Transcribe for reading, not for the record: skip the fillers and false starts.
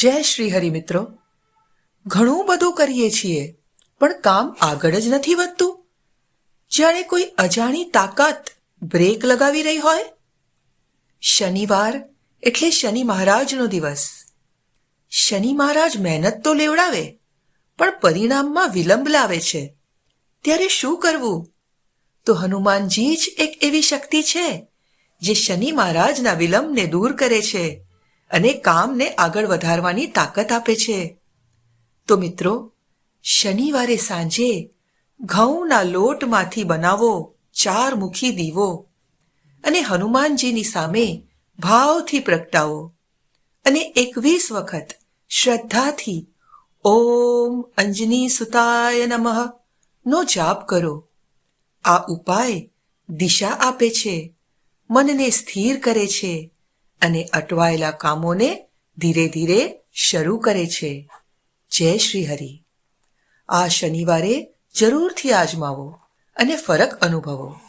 જય શ્રી હરિ મિત્રો. ઘણું બધું કરીએ છીએ પણ કામ આગળ જ નથી વધતું. જાણે કોઈ અજાણી તાકાત બ્રેક લગાવી રહી હોય. શનિવાર એટલે શનિ મહારાજનો દિવસ. શનિ મહારાજ મહેનત તો લેવડાવે પણ પરિણામમાં વિલંબ લાવે છે. ત્યારે શું કરવું? તો હનુમાનજી જ એક એવી શક્તિ છે જે શનિ મહારાજના વિલંબને દૂર કરે છે અને કામને આગળ વધારવાની તાકાત આપે છે. તો મિત્રો, શનિવારે સાંજે ઘઉંના લોટમાંથી બનાવો 4 મુખી દીવો અને હનુમાનજીની સામે ભાવથી પ્રગટાવો અને 21 વખત શ્રદ્ધાથી ઓમ અંજની સુતાય નમઃ નો જાપ કરો. આ ઉપાય દિશા આપે છે, મનને સ્થિર કરે છે અને અટવાયેલા કામોને ધીરે ધીરે શરૂ કરે છે. જય શ્રી હરિ. આ શનિવારે જરૂરથી આજમાવો અને ફરક અનુભવો.